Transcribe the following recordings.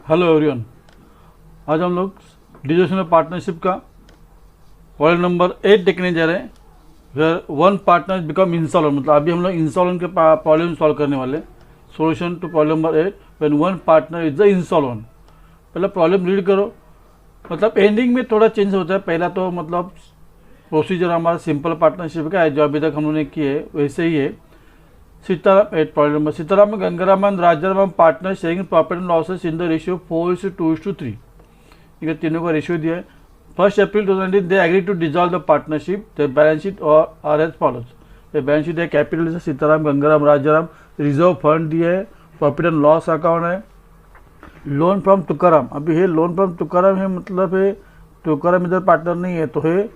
Hello everyone. आज हम लोग डिजिटल पार्टनरशिप का पॉइंट नंबर 8 देखने जा रहे हैं। Where one partner become insolvent, मतलब अभी हम लोग इंसॉल्वेंट के प्रॉब्लम सॉल्व करने वाले। Solution to problem number 8 when one partner is the insolvent. पहले प्रॉब्लम रीड करो, मतलब एंडिंग में थोड़ा चेंज होता है। पहला तो मतलब प्रोसीजर हमारा सिंपल पार्टनरशिप का है जो अभी तक हम लोगों ने किए है वैसे ही है। Sitaram 8 problem number Sitaram Gangaram and Rajaram partner sharing profit and losses in the ratio 4:2:3। ये तीनों का रेशियो दिया है। 1 April 2019 they agree to dissolve the partnership. The balance sheet और are as follows. The balance sheet है capital Sitaram Gangaram Rajaram, reserve fund दिए है, profit and loss account है, लोन फ्रॉम तुकाराम। अभी है लोन फ्रॉम तुकाराम है, मतलब है तुकाराम इधर पार्टनर नहीं है तो है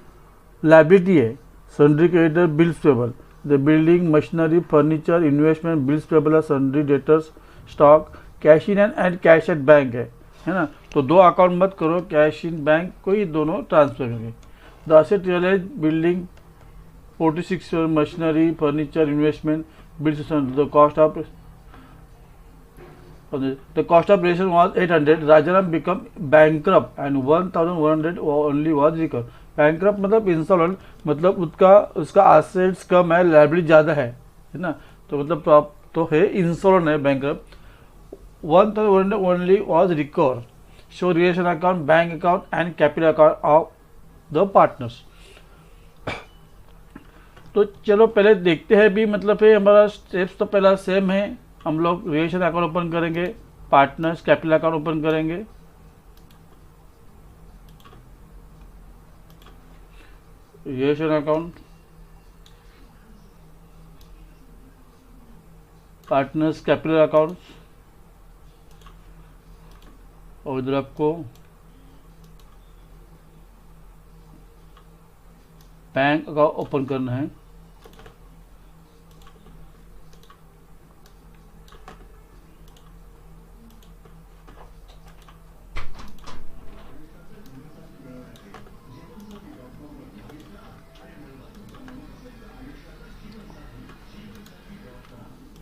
लाइबिलिटी है। Sundry creditor bills payable, the building machinery furniture investment bills payable है, sundry debtors stock, cash in hand cash at bank है ना। तो दो अकाउंट मत करो, कैश इन बैंक को ही दोनों ट्रांसफर करेंगे। The asset realise building 46 machinery furniture investment bills, the cost of the cost of relation was 800. Rajaram become bankrupt and 1100 only was recovered. Bankrupt मतलब इंसॉल्वेंट, मतलब उसका assets कम है, liability ज़्यादा है ना। तो मतलब तो है इंसॉल्वेंट है, bankrupt. 1100 only was recovered. Show relation account, bank account and capital account of the partners. तो चलो पहले देखते हैं भी, मतलब है हमारा स्टेप्स तो पहला सेम है। हम लोग रिलेशन अकाउंट ओपन करेंगे, पार्टनर्स कैपिटल अकाउंट ओपन करेंगे। Realisation account, partners capital account, और इधर आपको बैंक अकाउंट ओपन करना है।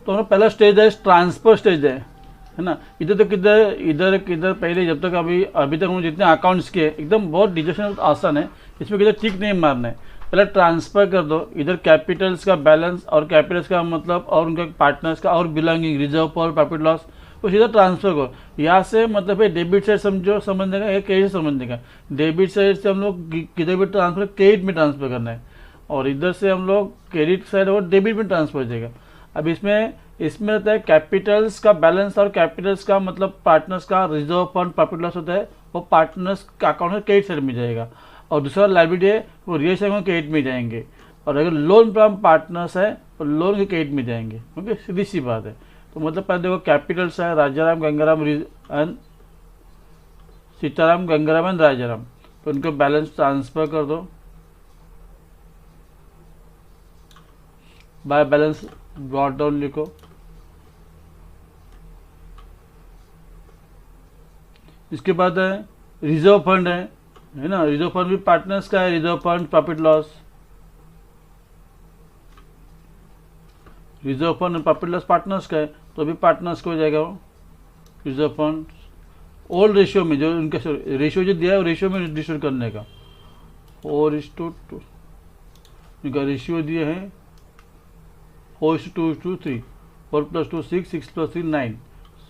तो पहला स्टेज है ट्रांसफर स्टेज है ना। इधर तो किधर पहले जब तक अभी तक हम जितने अकाउंट्स किए एकदम बहुत डिजिटल आसान है, इसमें किधर टिक नहीं मारना है। पहले ट्रांसफर कर दो, इधर कैपिटल्स का बैलेंस और कैपिटल्स का मतलब और उनके पार्टनर्स का और बिलोंगिंग रिजर्व पर प्रॉफिट लॉस वो सीधा ट्रांसफर करो। यहाँ से मतलब है डेबिट साइड समझने का, क्रेडिट समझने का। डेबिट साइड से हम लोग किधर भी ट्रांसफर क्रेडिट में ट्रांसफर करना है, और इधर से हम लोग क्रेडिट साइड और डेबिट में ट्रांसफर हो जाएगा। अब इसमें रहता है कैपिटल्स का बैलेंस और कैपिटल्स का मतलब पार्टनर्स का रिजर्व फंड प्रॉफिट लॉस होता है, वो पार्टनर्स का अकाउंट में क्रेडिट साइड में जाएगा। और दूसरा लाइबिलिटी है वो रियल में क्रेडिट में जाएंगे, और अगर लोन फ्रॉम पार्टनर्स है तो लोन के क्रेडिट में जाएंगे। ओके, सीधी सी बात है। तो मतलब पहले देखो कैपिटल्स है राजाराम गंगाराम एंड सीताराम गंगाराम एंड राजाराम, तो उनको बैलेंस ट्रांसफर कर दो। बाय बैलेंस ब्रॉट डाउन लिखो। इसके बाद है रिजर्व फंड है ना। रिजर्व फंड भी पार्टनर्स का है, reserve fund profit loss, reserve fund profit loss partners का है तो भी पार्टनर्स को हो जाएगा वो रिजर्व फंड। ओल्ड रेशियो में जो उनका रेशियो जो दिया है वो रेशियो में डिस्ट्रीब्यूट करने का 4:2 इनका रेशियो दिए हैं 4:2:3। 4 + 2 6, 6 + 3 9।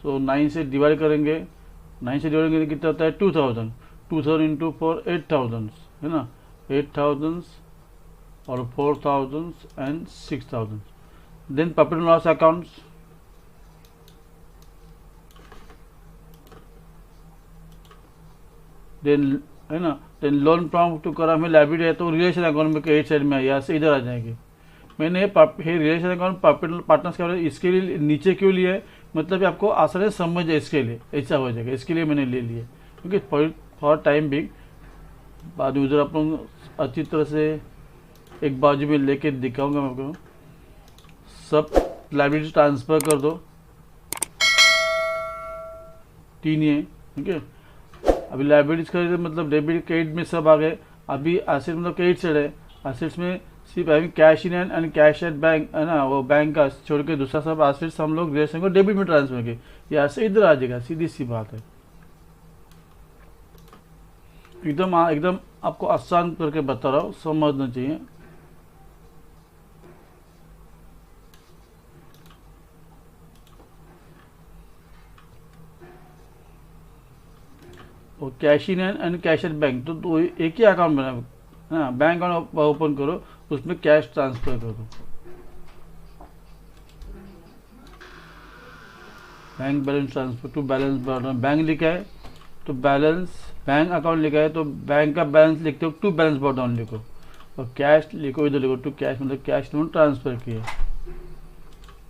सो 9 से डिवाइड करेंगे, 9 से डिवाइड करेंगे कितना होता है 2000। 2000 इंटू 4 8000 है ना। 8000 और 4000 and 6000। Then profit and loss accounts, then है ना। देन लोन फ्रॉम तुकाराम में लाइबिलिटी है तो रिलेशन अकाउंट में क्रेडिट साइड में यहाँ से इधर आ जाएंगे। मैंने रिलेशन अकाउंट पार्टनर्स का इसके लिए नीचे क्यों लिया है, मतलब आपको आसानी से समझ जाए, इसके लिए ऐसा हो जाएगा, इसके लिए मैंने ले लिया क्योंकि फॉर टाइम बिग बाद में उधर आप लोग अच्छी तरह से एक बाजू में लेके दिखाऊंगा मैं आपको। सब लाइबिलिटी ट्रांसफर कर दो, 3 ही है ठीक है। अभी लाइबिलिटीज का मतलब डेबिट क्रेडिट में सब आ गए। अभी एसेट मतलब क्रेडिट साइड है, एसेट्स में सिर्फ अभी cash in hand cash at bank है ना, वो बैंक का छोड़ के दूसरा सब एसेट्स हम लोग रिलेशन को डेबिट में ट्रांसफर किए, यहाँ से इधर आ जाएगा, सीधी सी बात है। एकदम आपको आसान करके बता रहा हूँ, समझना चाहिए। और cash in hand cash at bank, तो एक ही अकाउंट बना है ना, बैंक अकाउंट ओपन करो, उसमें कैश ट्रांसफर करो। Bank balance transfer to balance button, bank लिखा है तो बैलेंस, बैंक अकाउंट लिखा है तो बैंक का बैलेंस लिखते हो टू बैलेंस बटन लिखो, और कैश लिखो इधर लिखो टू कैश, मतलब कैश तुमने ट्रांसफर किया।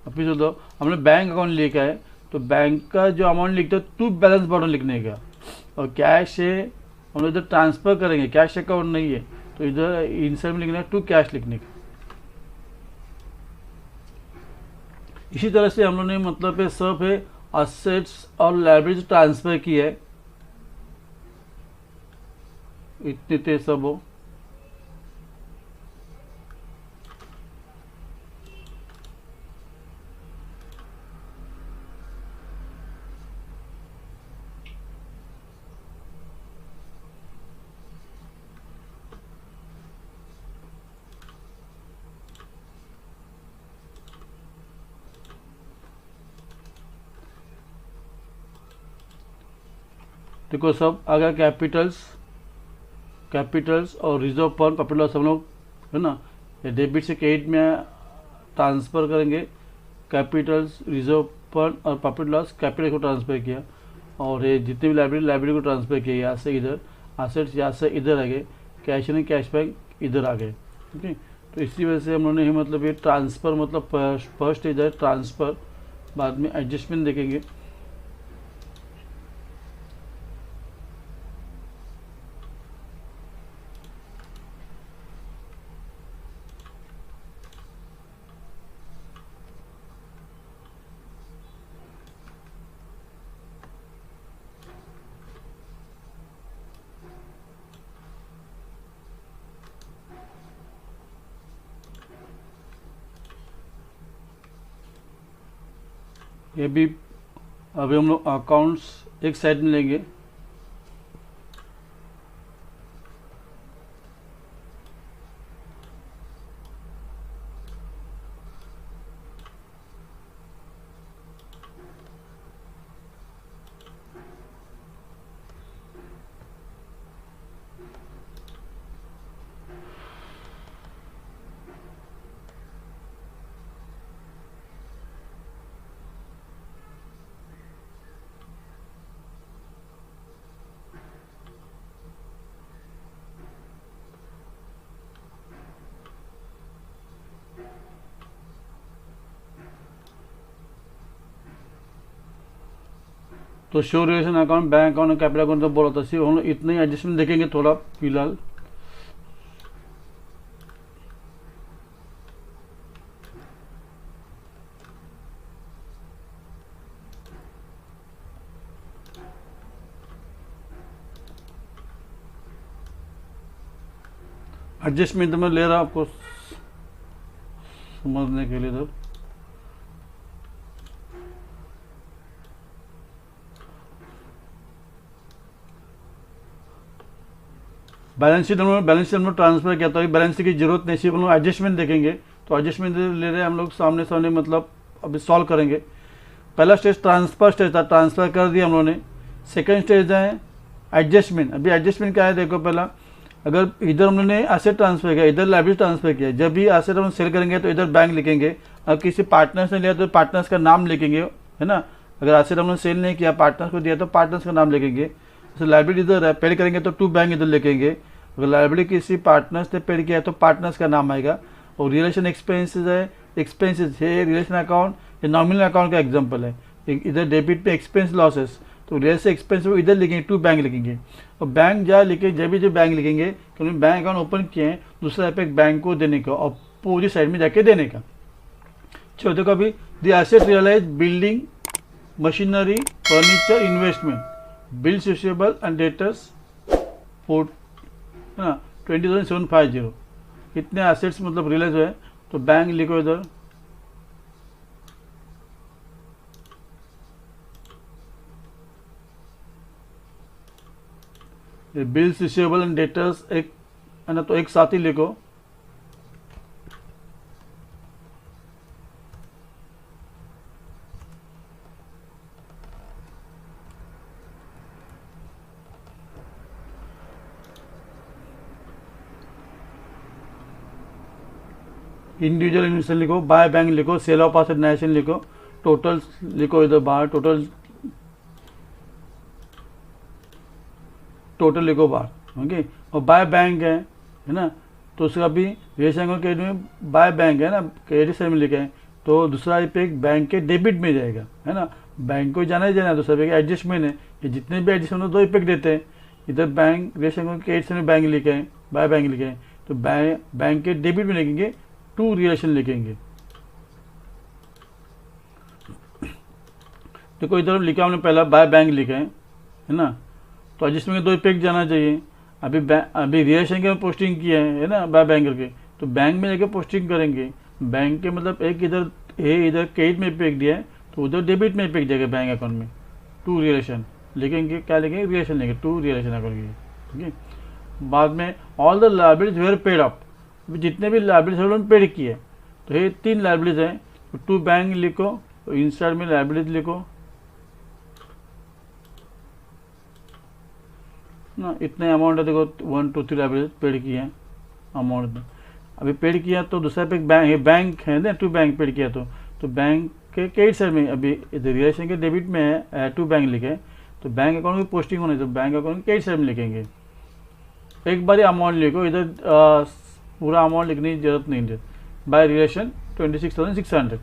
अब फिर दो, हमने बैंक अकाउंट लिखा है तो बैंक का जो अमाउंट लिखते हो टू बैलेंस बटन लिखने का, और कैश है हम लोग इधर ट्रांसफर करेंगे, कैश अकाउंट नहीं है तो इधर इंसर्ट में लिखना है टू कैश लिखने का। इसी तरह से हम लोग ने मतलब है सब है असेट्स और लायबिलिटीज ट्रांसफर की है, इतने थे सब हो। देखो सब आ गया, कैपिटल्स और रिजर्व फंड प्रॉफिट लॉस हम लोग है ना, डेबिट से क्रेडिट में ट्रांसफर करेंगे। कैपिटल्स, रिजर्व फंड और प्रॉफिट लॉस कैपिटल को ट्रांसफर किया, और ये जितने भी लाइब्रेरी को ट्रांसफर किया, यहाँ से इधर एसेट्स, यहाँ से इधर आ गए, कैश एंड कैश बैंक इधर आ गए। ठीक है, तो इसी वजह से हम लोगों ने मतलब ये ट्रांसफ़र मतलब फर्स्ट इधर ट्रांसफ़र, बाद में एडजस्टमेंट देखेंगे। ये भी अभी हम लोग अकाउंट्स एक साइड में लेंगे। तो show realisation account, bank account और कैपिटल अकाउंट तो बोला था, सिर्फ हम लोग इतने ही एडजस्टमेंट देखेंगे थोड़ा फिलहाल। एडजस्टमेंट तो मैं ले रहा हूँ आपको समझने के लिए। तो बैलेंस शीट हम लोग ट्रांसफर किया, तो बैलेंस शीट की जरूरत नहीं, सिर्फ हम लोग एडजस्टमेंट देखेंगे। तो एडजस्टमेंट ले रहे हैं हम लोग सामने सामने, मतलब अभी सॉल्व करेंगे। पहला स्टेज ट्रांसफर स्टेज था, ट्रांसफर कर दिया हम लोगों ने। सेकंड स्टेज है एडजस्टमेंट। अभी एडजस्टमेंट क्या है देखो, पहला अगर इधर हम लोगों ने एसेट ट्रांसफर किया, इधर लायबिलिटी ट्रांसफर किया, जब भी एसेट हम सेल करेंगे तो इधर बैंक लिखेंगे। अगर किसी पार्टनर्स ने लिया तो पार्टनर्स का नाम लिखेंगे, है ना। अगर एसेट हमने सेल नहीं किया, पार्टनर्स को दिया तो पार्टनर्स का नाम लिखेंगे। जैसे लायबिलिटी इधर है, पेड करेंगे तो टू बैंक इधर लिखेंगे। अगर लायबिलिटी किसी पार्टनर्स ने पेड किया तो पार्टनर्स का नाम आएगा। और रिलेशन एक्सपेंसेस है, एक्सपेंसेस है रिलेशन अकाउंट, ये नॉमिनल अकाउंट का एग्जाम्पल है। इधर डेबिट पे एक्सपेंस लॉसेस, तो रिलेशन एक्सपेंस इधर लिखेंगे, टू बैंक लिखेंगे। और बैंक जहाँ लिखे, जब भी जो बैंक लिखेंगे क्योंकि बैंक अकाउंट ओपन किए हैं, दूसरा एक बैंक को देने का और पूरी साइड में जाके देने का। चलो देखो अभी, the asset realise building, machinery, furniture, investment, bills receivable and debtors, फोर्ट है ना 20,750, इतने एसेट्स मतलब रियलाइज हुए। तो बैंक लिखो इधर, बिल्स रिसीवेबल एंड डेटर्स एक है ना, तो एक साथ ही लिखो। इंडिविजुअल इन्वेस्टमेंट लिखो, बाय बैंक लिखो, सेल ऑफ एसेट नेशन लिखो, टोटल लिखो इधर बाहर, टोटल लिखो बाहर। ओके, और बाय बैंक है ना, तो उसका भी रिलेशन क्रेडिट में बाय बैंक है ना, क्रेडिट साइड में लिखे हैं, तो दूसरा पे एक बैंक के डेबिट में जाएगा, है ना। बैंक को जाना ही जाना है, दूसरा पे एडजस्टमेंट है, ये जितने भी एडजस्टमेंट दो इफेक्ट देते हैं। इधर बैंक रिलेशन क्रेडिट साइड में बैंक लिखे हैं, बाय बैंक लिखे हैं, तो बैंक के डेबिट में लिखेंगे टू रिलेशन लिखेंगे। देखो इधर लिखा हमने पहला बाय बैंक लिखे है ना, तो एडजस्टमेंट के दो इफेक्ट जाना चाहिए। अभी रिलेशन के पोस्टिंग किया है ना बाय बैंक करके, तो बैंक में जाके पोस्टिंग करेंगे। बैंक के मतलब एक इधर इधर क्रेडिट में इफेक्ट दिया है, तो उधर डेबिट में इफेक्ट जाएगा बैंक अकाउंट में। टू रिलेशन लिखेंगे, क्या लिखेंगे, रिलेशन लिखेंगे, टू रिलेशन अकाउंट। ठीक है, बाद में all the liabilities were paid up, जितने भी लायबिलिटीज उन्होंने पेड किए, तो ये 3 लायबिलिटीज हैं, तो टू बैंक लिखो, तो इंसाइड में लायबिलिटीज लिखो ना, इतने अमाउंट है, देखो 1 2 3 लायबिलिटीज पेड किए हैं अमाउंट में। अभी पेड किया तो दूसरा पे बैंक है ना, टू बैंक पेड किया, तो बैंक के क्रेडिट साइड में अभी रिलेशन के डेबिट में है, टू बैंक लिखे, तो बैंक अकाउंट की पोस्टिंग होनी, तो बैंक अकाउंट क्रेडिट साइड में लिखेंगे। एक बार अमाउंट लिखो, इधर पूरा अमाउंट लिखने की जरूरत नहीं है। By relation 26,600।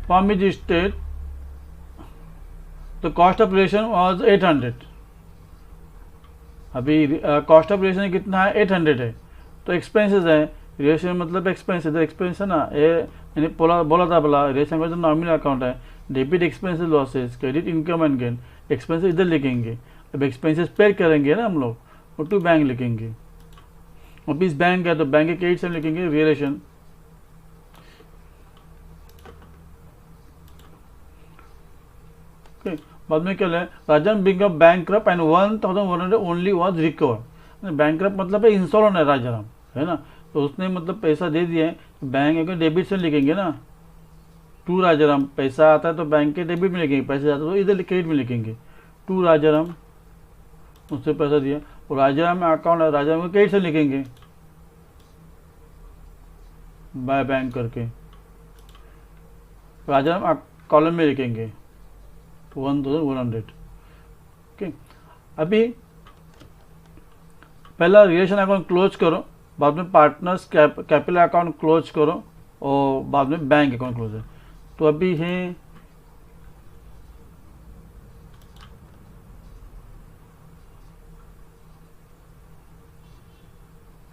From which state the cost of relation was 800। अभी कॉस्ट ऑफ रिलेशन कितना है, 800 है, तो एक्सपेंसेस है, रिलेशन मतलब एक्सपेंस, इधर एक्सपेंस है ना, ये मैंने बोला था रिलेशन का जो नॉमिनल अकाउंट है, debit expenses losses, credit income and gain, expenses इधर लिखेंगे। अब एक्सपेंसेस पे करेंगे ना हम लोग, और टू बैंक लिखेंगे। और इस बैंक है तो बैंक के क्रेडिट से लिखेंगे रिलेशन। बाद में क्या है, Rajan become bankrupt and 1,100 only was recover. Bankrupt मतलब है इंसॉल्वेंट है राजाराम, है ना, तो उसने मतलब पैसा दे दिया है, तो बैंक अगर डेबिट से लिखेंगे ना, टू राजाराम, पैसा आता है तो बैंक के डेबिट में लिखेंगे, पैसा जाता है तो इधर क्रेडिट में लिखेंगे, टू राजाराम, उससे पैसा दिया, और राजाराम में अकाउंट है, राजाराम को क्रेडिट से लिखेंगे बाय बैंक करके, राजाराम कॉलम में लिखेंगे 1,100। ओके, अभी पहला रिलेशन अकाउंट क्लोज करो, बाद में पार्टनर्स कैपिटल अकाउंट क्लोज करो, और बाद में बैंक अकाउंट क्लोज है। तो अभी है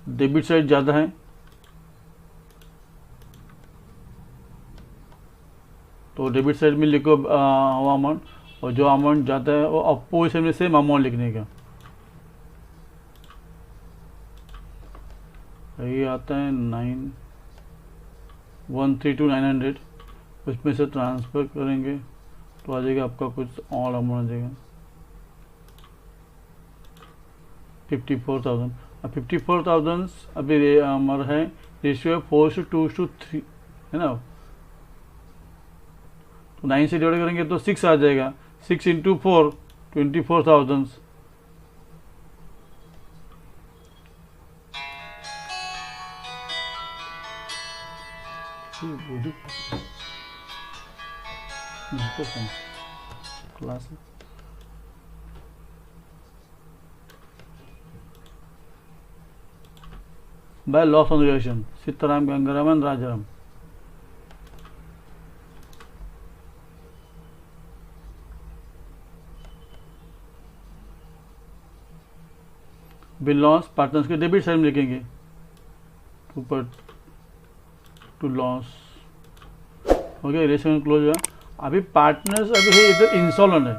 डेबिट साइड ज़्यादा है, तो डेबिट साइड में लिखो वो अमाउंट, और जो अमाउंट जाता है वो अपोजिशन में सेम अमाउंट लिखने का। ये आता है 132,900, उसमें से ट्रांसफ़र करेंगे तो आ जाएगा आपका कुछ और अमाउंट आ जाएगा 54,000। अब 54,000 अभी हमारा है रेशियो 4:2:3 है ना, तो 9 से डिवाइड करेंगे तो 6 आ जाएगा, 6 × 4 24,000। Class by loss on realisation, Sitaram Gangaram Rajaram. Bill loss partners के डेबिट साइड में लिखेंगे, टू लॉस हो गया, रिलेशन क्लोज हुआ। अभी पार्टनर्स अभी है इधर इंसॉल्वेंट है,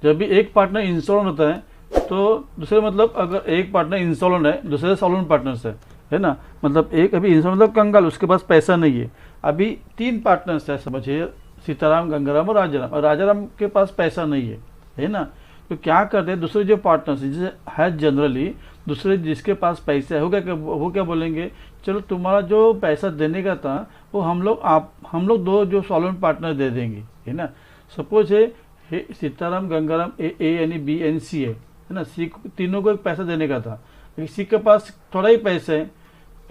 जब भी एक पार्टनर इंसॉल्वेंट होता है तो दूसरे मतलब अगर एक पार्टनर इंसॉल्वेंट है, दूसरे सॉल्वेंट पार्टनर्स है ना, मतलब एक अभी इंसॉल्वेंट मतलब कंगाल, उसके पास पैसा नहीं है। अभी 3 पार्टनर्स है समझिए, सीताराम गंगाराम और राजाराम के पास पैसा नहीं है ना, तो क्या करते हैं दूसरे जो पार्टनर्स जैसे है जनरली दूसरे जिसके पास पैसे है वो क्या बोलेंगे, चलो तुम्हारा जो पैसा देने का था वो हम लोग दो जो सॉल्वेंट पार्टनर दे देंगे, है ना। सपोज है सीताराम गंगाराम ए यानी बी एन सी है ना, सी तीनों को एक पैसा देने का था, लेकिन सी के पास थोड़ा ही पैसा है,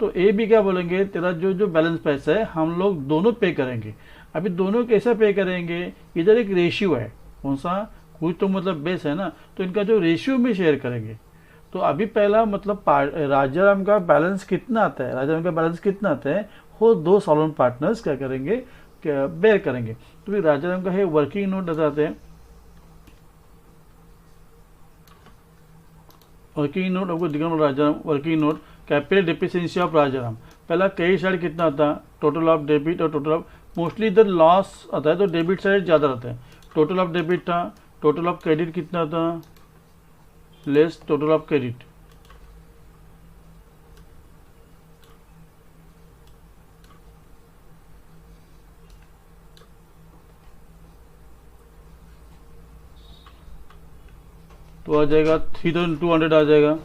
तो ए भी क्या बोलेंगे तेरा जो जो बैलेंस पैसा है हम लोग दोनों पे करेंगे। अभी दोनों कैसे पे करेंगे, इधर एक रेशियो है, कौन सा, कुछ तो मतलब बेस है ना, तो इनका जो रेशियो में शेयर करेंगे। तो अभी पहला मतलब राजाराम का बैलेंस कितना आता है, राजाराम का बैलेंस कितना आता है, वो दो सॉल्वेंट पार्टनर्स क्या करेंगे, क्या बेयर करेंगे। तो फिर राजाराम का है वर्किंग नोट बताते हैं, वर्किंग नोट आपको दिखा Rajaram working note capital deficiency of Rajaram. पहला क्रेडिट साइड कितना था, टोटल ऑफ डेबिट और टोटल ऑफ, मोस्टली इधर लॉस आता है तो डेबिट साइड ज़्यादा रहता है। टोटल ऑफ डेबिट था, टोटल ऑफ क्रेडिट कितना था, लेस टोटल ऑफ क्रेडिट। तो आ जाएगा 3200 आ जाएगा।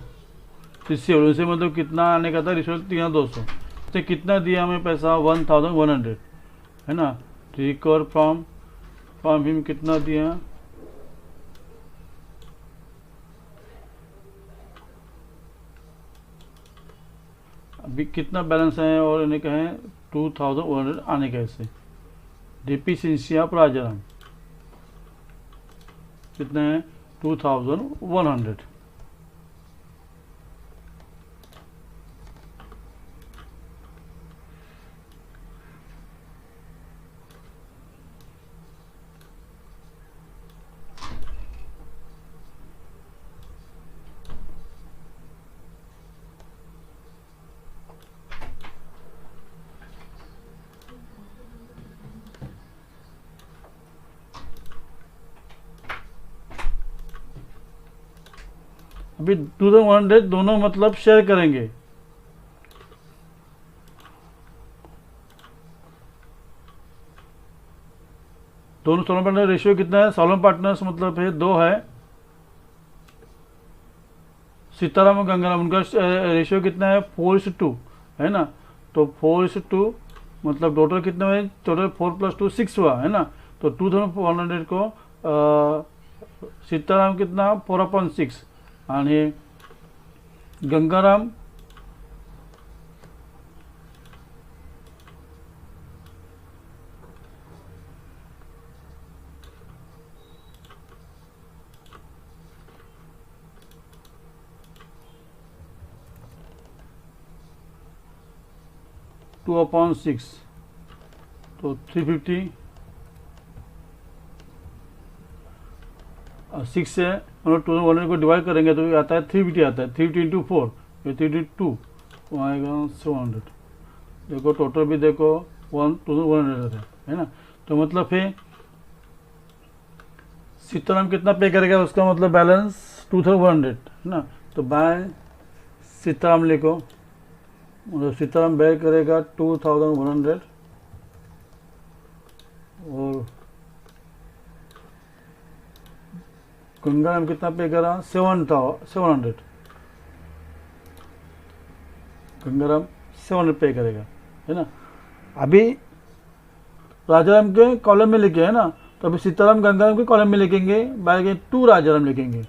रिसीव उनसे मतलब कितना आने का था, रिसीव 3200 से कितना दिया हमें पैसा 1100, है ना। रिकवर फ्रॉम फ्रॉम हिम कितना दिया, अभी कितना बैलेंस है और इन्हें कहें 2100 आने का। इससे डेफिशिएंसी ऑफ राजाराम कितना है 2100। अभी 2100 दोनों मतलब शेयर करेंगे, दोनों सॉल्वेंट पार्टनर रेशियो कितना है, सॉल्वेंट पार्टनर्स मतलब है दो है, सीताराम और गंगाराम उनका रेशियो कितना है 4:2, है ना। तो 4:2 मतलब टोटल कितना है, टोटल 4 + 2 6 हुआ, है ना। तो 2400 को सीताराम कितना 4/6 आणि गंगाराम 2/6, तो 350 6 से हम लोग 2100 को डिवाइड करेंगे तो आता है 350 आता है, 350 इंटू 4 ये 352 तो आएगा 700। देखो टोटल भी देखो 1100 आता है ना। तो मतलब फिर सीताराम कितना पे करेगा, उसका मतलब बैलेंस 2100 है ना। तो बाय सीताराम लिखो, मतलब सीताराम बेयर करेगा 2100 और गंगाराम कितना पे करा 700, गंगाराम 700 पे करेगा, है ना। अभी राजाराम के कॉलम में लिखे है ना, तो अभी सीताराम गंगाराम के कॉलम में लिखेंगे, बाय 2 राजाराम लिखेंगे,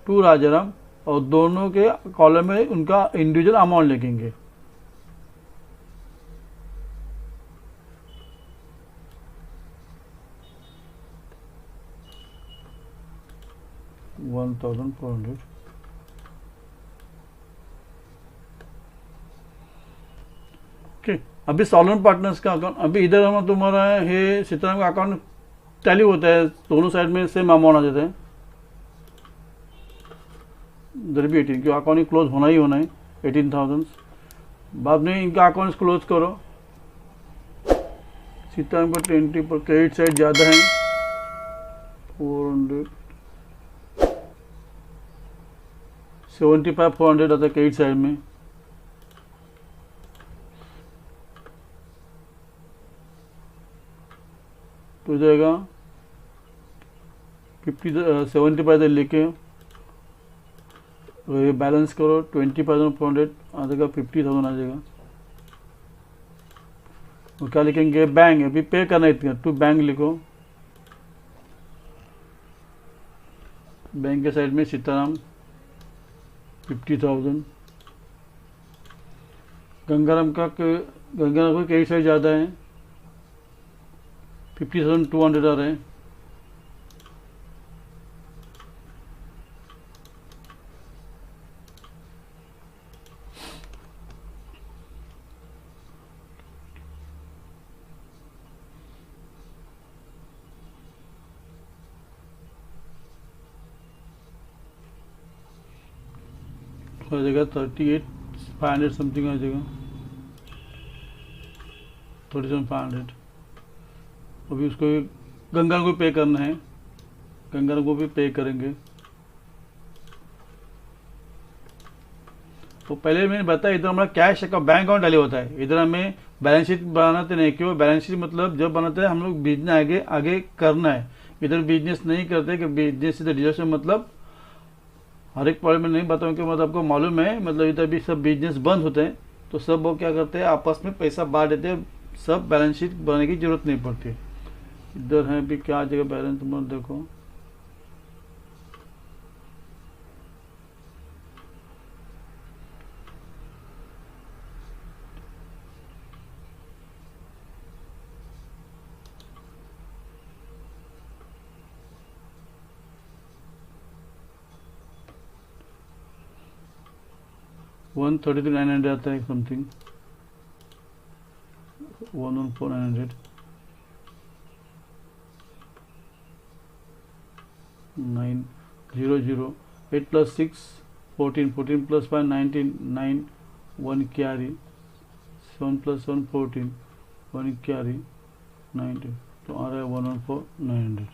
2 राजाराम, और दोनों के कॉलम में उनका इंडिविजुअल अमाउंट लिखेंगे। $1400। ओके, अभी सॉल्वेंट पार्टनर्स का अकाउंट, अभी इधर हम तुम्हारा है सीताराम का अकाउंट टैली होता है, दोनों साइड में सेम अमाउंट आ जाते हैं, इधर भी 18 क्यों अकाउंट क्लोज होना ही होना है 18,000। बाद में इनका अकाउंट क्लोज करो, सीताराम का 20 पर क्रेडिट साइड ज़्यादा है 400 75 400 आता है क्रेडिट साइड में, तो हो जाएगा 70,000 लेके ये बैलेंस करो, 20,400 आ जाएगा, 50,000 आ जाएगा। और क्या लिखेंगे, बैंक, अभी पे करना है इतना, टू बैंक लिखो, बैंक के साइड में सीताराम 50,000। गंगाराम का कई साइड ज़्यादा है, 50,200 आ रहे हैं। आ जाएगा 38,500 समथिंग आ जाएगा, 37,500। अभी उसको गंगा को पे करना है, गंगा को भी पे करेंगे। तो पहले मैंने बताया इधर हमारा कैश का बैंक अकाउंट डाले होता है, इधर हमें बैलेंस शीट बनाते नहीं। क्यों बैलेंस शीट मतलब जब बनाते हैं हम लोग बिजनेस आगे आगे करना है, इधर बिजनेस नहीं करते कि बिजनेस इधर डिडक्शन मतलब हर एक पॉइंट में नहीं बताऊँ कि मतलब आपको मालूम है, मतलब इधर भी सब बिजनेस बंद होते हैं तो सब वो क्या करते हैं आपस में पैसा बांट देते हैं, सब बैलेंस शीट बनाने की जरूरत नहीं पड़ती। इधर है भी क्या जगह बैलेंस मत देखो, वन 33,900 आता है something, 114,900, 900, 8 plus 6 14, 14 plus 5 19, 9 1 carry, 7 plus 1 14, 1 carry 90, तो आ रहा है 114,900।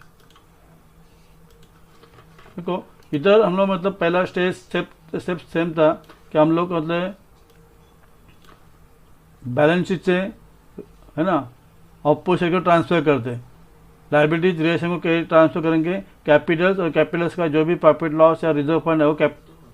देखो इधर हम लोग मतलब पहला स्टेप सेम था कि हम लोग मतलब बैलेंस शीट से है ना ऑपोजिट को ट्रांसफर करते हैं, लायबिलिटीज रिलेशन को ट्रांसफर करेंगे, कैपिटल्स और कैपिटल्स का जो भी प्रॉफिट लॉस या रिजर्व फंड है वो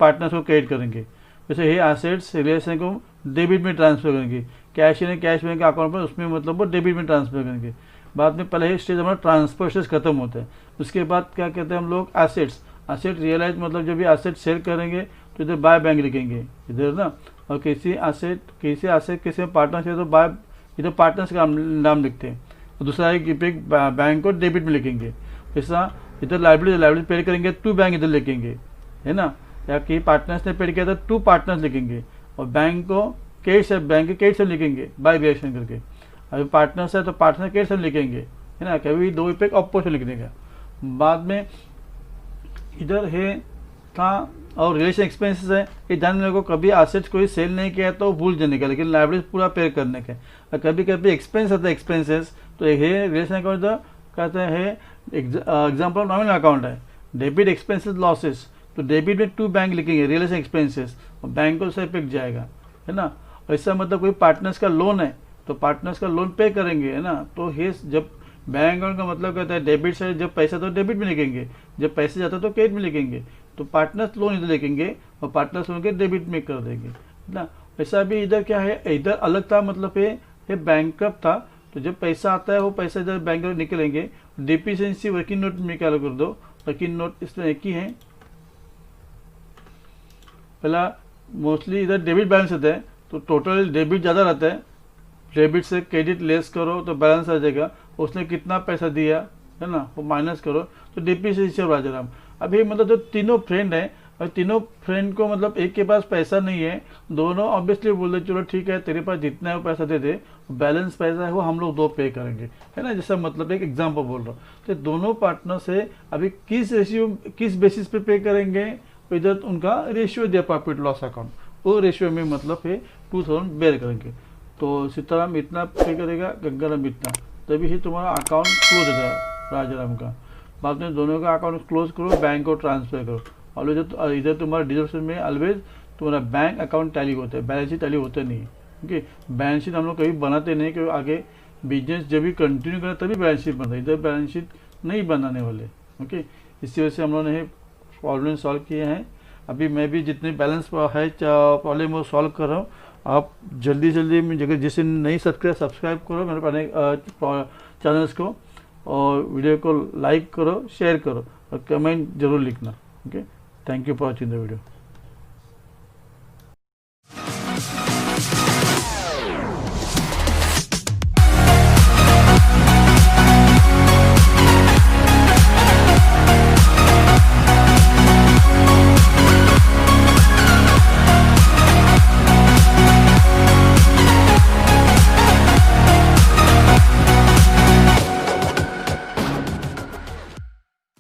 पार्टनर्स को क्रिएट करेंगे। जैसे ये एसेट्स रिलेशन को डेबिट में ट्रांसफर करेंगे, कैश इन कैश बैंक के अकाउंट पर उसमें मतलब वो डेबिट में ट्रांसफर करेंगे। बाद में पहले ही स्टेज हमारा ट्रांसफर स्टेज खत्म होता है। उसके बाद क्या कहते हैं हम लोग एसेट रियलाइज मतलब जो भी एसेट सेल करेंगे तो इधर बाय बैंक लिखेंगे इधर ना, और किसी एसेट किसी पार्टनरशिप तो बाय इधर पार्टनर्स का नाम लिखते हैं, तो दूसरा एक बैंक को डेबिट में लिखेंगे। ऐसा इधर लाइबिलिटी पे करेंगे टू बैंक इधर लिखेंगे है ना, या कि पार्टनर्स ने पेड किया था टू पार्टनर्स लिखेंगे, और बैंक को बैंक के कैश लिखेंगे बाय रिएक्शन करके। अभी पार्टनर्स है तो पार्टनर कैश लिखेंगे है ना, कभी दो पे ऑपोजिट लिख देगा। बाद में इधर है था और रिलेशन एक्सपेंसेस है, ये ध्यान रखो कभी एसेट्स कोई सेल नहीं किया तो भूल जाने का, लेकिन लाइबिलिटी पूरा पे करने का। और कभी कभी एक्सपेंस आता है एक्सपेंसेस, तो ये रिलेशन अकाउंट कहते हैं एग्जाम्पल ऑफ नॉमिनल अकाउंट है, डेबिट एक्सपेंसेस लॉसेस, तो डेबिट में टू बैंक लिखेंगे रिलेशन एक्सपेंसेस, और बैंक को से पिक जाएगा है ना। ऐसा मतलब कोई पार्टनर्स का लोन है तो पार्टनर्स का लोन पे करेंगे है ना, तो ये जब बैंक अकाउंट का मतलब कहता है डेबिट से जब पैसा तो डेबिट में लिखेंगे, जब पैसे जाता तो क्रेडिट में लिखेंगे, तो पार्टनर्स लोन इधर लिखेंगे और पार्टनर्स लोन के डेबिट में कर देंगे ना। ऐसा भी इधर क्या है, इधर अलग था मतलब ये बैंकक्रप्ट था, तो जब पैसा आता है वो पैसा इधर बैंक निकलेंगे, डिफिशिएंसी वर्किंग नोट में क्या कर दो, वर्किंग नोट इसमें एक ही है। पहला मोस्टली इधर डेबिट बैलेंस होता है तो टोटल डेबिट ज़्यादा रहता है, डेबिट से क्रेडिट लेस करो तो बैलेंस आ जाएगा, उसने कितना पैसा दिया है ना वो माइनस करो तो डिप्रिसिएशन आ जाएगा। अभी मतलब जो तीनों फ्रेंड हैं और तीनों फ्रेंड को मतलब एक के पास पैसा नहीं है, दोनों ऑब्वियसली बोल दे चलो ठीक है तेरे पास जितना है वो पैसा दे दे, बैलेंस पैसा है वो हम लोग दो पे करेंगे है ना, जैसा मतलब एक एग्जाम्पल बोल रहा हूँ। तो दोनों पार्टनर से अभी किस बेसिस पे पे करेंगे, इधर उनका रेशियो दिया प्रॉफिट लॉस अकाउंट, वो रेशियो में मतलब 2,000 बेयर करेंगे। तो सीताराम इतना पे करेगा, गंगाराम इतना, तभी ही तुम्हारा अकाउंट क्लोज होता है राजाराम का। बाद में दोनों का अकाउंट क्लोज करो, बैंक को ट्रांसफर करो। ऑलवेज इधर तुम्हारा डिडक्शन में ऑलवेज तुम्हारा बैंक अकाउंट टैली होता है, बैलेंस शीट टैली होता नहीं है, क्योंकि बैलेंस शीट हम लोग कभी बनाते नहीं, क्योंकि आगे बिजनेस जब भी कंटिन्यू करें तभी बैलेंस शीट बनता है, इधर बैलेंस शीट नहीं बनाने वाले। ओके, इसी वजह से हम लोगों ने प्रॉब्लम सॉल्व किए हैं। अभी मैं भी जितने बैलेंस है प्रॉब्लम वो सॉल्व कर रहा हूँ। आप जल्दी जल्दी में जगह जिसे नहीं सब्सक्राइब करो मेरे पुराने चैनल्स को, और वीडियो को लाइक करो, शेयर करो और कमेंट जरूर लिखना। Okay, thank you for watching the video.